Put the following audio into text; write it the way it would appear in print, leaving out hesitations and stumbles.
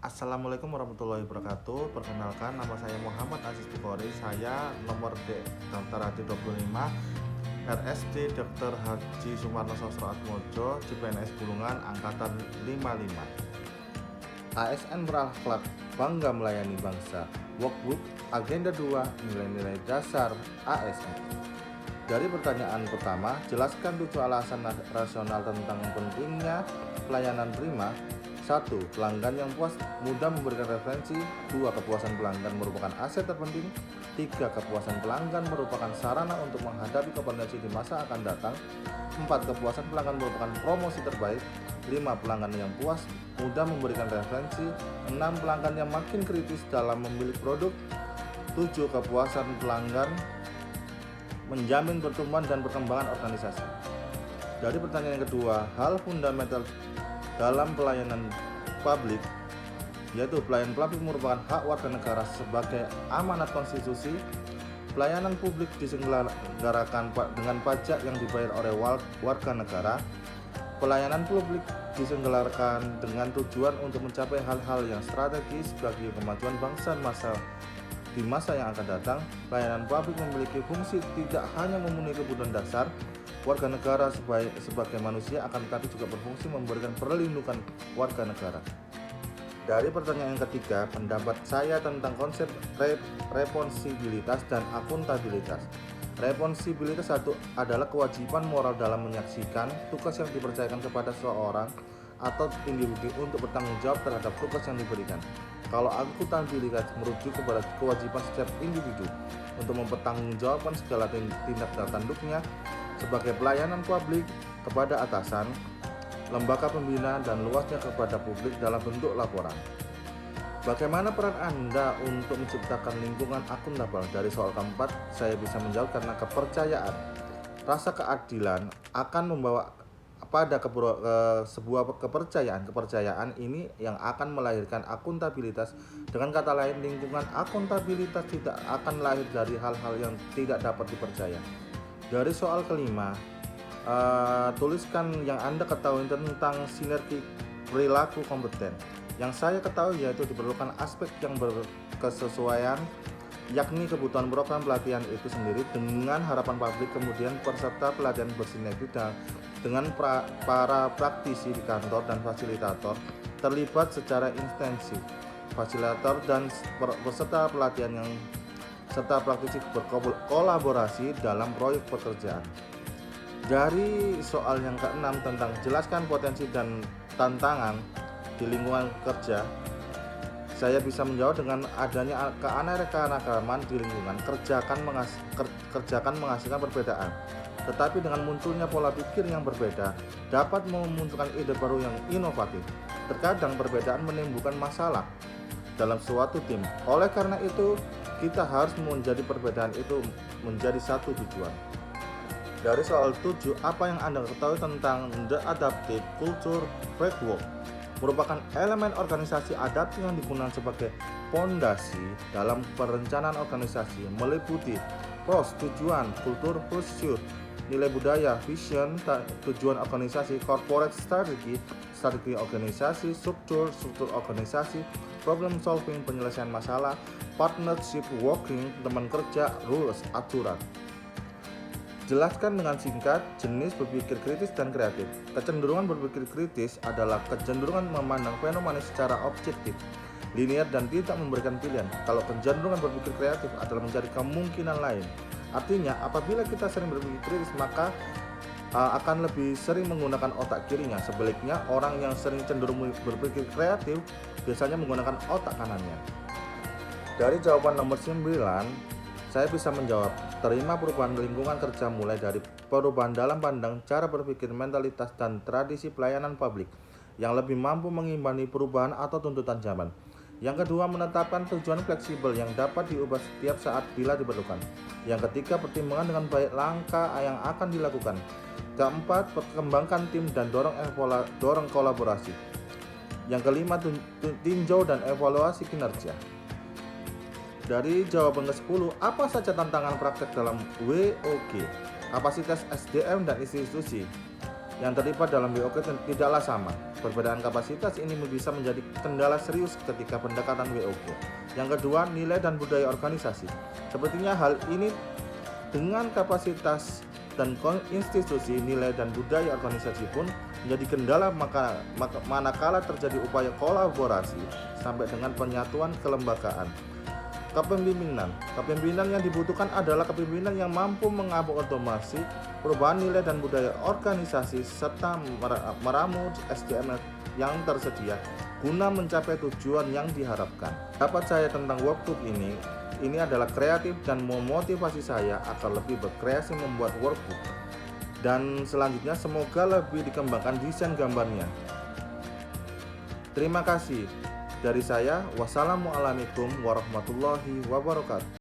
Assalamualaikum warahmatullahi wabarakatuh. Perkenalkan, nama saya Muhammad Aziz Bukhari. Saya nomor daftar Hadi 25 RSD Dr. Haji Sumarno Sosro Atmojo, CPNS Bulungan, angkatan 55. ASN berakhlak, bangga melayani bangsa. Workbook Agenda 2, nilai-nilai dasar ASN. Dari pertanyaan pertama, jelaskan 7 alasan rasional tentang pentingnya pelayanan prima. 1. Pelanggan yang puas mudah memberikan referensi. 2. Kepuasan pelanggan merupakan aset terpenting. 3. Kepuasan pelanggan merupakan sarana untuk menghadapi kompetensi di masa akan datang. 4. Kepuasan pelanggan merupakan promosi terbaik. 5. Pelanggan yang puas mudah memberikan referensi. 6. Pelanggan yang makin kritis dalam memilih produk. 7. Kepuasan pelanggan menjamin pertumbuhan dan perkembangan organisasi. Dari pertanyaan yang kedua, hal fundamental dalam pelayanan publik, yaitu pelayanan publik merupakan hak warga negara sebagai amanat konstitusi. Pelayanan publik diselenggarakan dengan pajak yang dibayar oleh warga negara. Pelayanan publik diselenggarakan dengan tujuan untuk mencapai hal-hal yang strategis bagi kemajuan bangsa di masa yang akan datang. Pelayanan publik memiliki fungsi tidak hanya memenuhi kebutuhan dasar warga negara sebagai manusia, akan tetapi juga berfungsi memberikan perlindungan warga negara. Dari pertanyaan yang ketiga, pendapat saya tentang konsep responsibilitas dan akuntabilitas. Responsibilitas adalah kewajiban moral dalam menyaksikan tugas yang dipercayakan kepada seseorang atau individu untuk bertanggung jawab terhadap tugas yang diberikan. Kalau akuntabilitas merujuk kepada kewajiban setiap individu untuk mempertanggungjawabkan segala tindak tanduknya sebagai pelayanan publik kepada atasan, lembaga pembinaan, dan luasnya kepada publik dalam bentuk laporan. Bagaimana peran Anda untuk menciptakan lingkungan akuntabel? Dari soal keempat, saya bisa menjawab karena kepercayaan. Rasa keadilan akan membawa pada sebuah kepercayaan ini yang akan melahirkan akuntabilitas. Dengan kata lain, lingkungan akuntabilitas tidak akan lahir dari hal-hal yang tidak dapat dipercaya. Dari soal kelima, tuliskan yang Anda ketahui tentang sinergi perilaku kompeten. Yang saya ketahui yaitu diperlukan aspek yang berkesesuaian, yakni kebutuhan program pelatihan itu sendiri dengan harapan publik, kemudian peserta pelatihan bersinergi dengan para praktisi di kantor dan fasilitator terlibat secara intensif. Fasilitator dan peserta pelatihan yang serta praktisi berkolaborasi dalam proyek pekerjaan. Dari soal yang keenam tentang jelaskan potensi dan tantangan di lingkungan kerja, saya bisa menjawab dengan adanya keanekaragaman di lingkungan kerja akan menghasilkan perbedaan. Tetapi dengan munculnya pola pikir yang berbeda dapat memunculkan ide baru yang inovatif. Terkadang perbedaan menimbulkan masalah dalam suatu tim. Oleh karena itu, kita harus menjadi perbedaan itu menjadi satu tujuan. Dari soal 7, apa yang Anda ketahui tentang The Adaptive Culture Framework? Merupakan elemen organisasi adaptif yang digunakan sebagai fondasi dalam perencanaan organisasi, meliputi pros, tujuan, kultur, pursuit, nilai budaya, vision, tujuan organisasi, corporate strategy, strategi organisasi, struktur organisasi, problem solving, penyelesaian masalah, partnership working, teman kerja, rules, aturan. Jelaskan dengan singkat jenis berpikir kritis dan kreatif. Kecenderungan berpikir kritis adalah kecenderungan memandang fenomena secara objektif, linear, dan tidak memberikan pilihan. Kalau kecenderungan berpikir kreatif adalah mencari kemungkinan lain. Artinya, apabila kita sering berpikir kritis, maka akan lebih sering menggunakan otak kirinya. Sebaliknya, orang yang sering cenderung berpikir kreatif biasanya menggunakan otak kanannya. Dari jawaban nomor 9, saya bisa menjawab, terima perubahan lingkungan kerja mulai dari perubahan dalam pandang, cara berpikir, mentalitas, dan tradisi pelayanan publik yang lebih mampu mengimbangi perubahan atau tuntutan zaman. Yang kedua, menetapkan tujuan fleksibel yang dapat diubah setiap saat bila diperlukan. Yang ketiga, pertimbangan dengan baik langkah yang akan dilakukan. Keempat, perkembangkan tim dan dorong kolaborasi. Yang kelima, tinjau dan evaluasi kinerja. Dari jawaban ke-10, apa saja tantangan praktek dalam WOG? Kapasitas SDM dan institusi yang terlibat dalam WOG tidaklah sama. Perbedaan kapasitas ini bisa menjadi kendala serius ketika pendekatan WOG. Yang kedua, nilai dan budaya organisasi. Sepertinya hal ini dengan kapasitas dan institusi, nilai dan budaya organisasi pun menjadi kendala manakala terjadi upaya kolaborasi sampai dengan penyatuan kelembagaan. Kepemimpinan yang dibutuhkan adalah kepemimpinan yang mampu mengakomodasi perubahan nilai dan budaya organisasi serta meramu SDM yang tersedia guna mencapai tujuan yang diharapkan. Dapat saya tentang workbook ini adalah kreatif dan memotivasi saya agar lebih berkreasi membuat workbook. Dan selanjutnya semoga lebih dikembangkan desain gambarnya. Terima kasih. Dari saya, wassalamualaikum warahmatullahi wabarakatuh.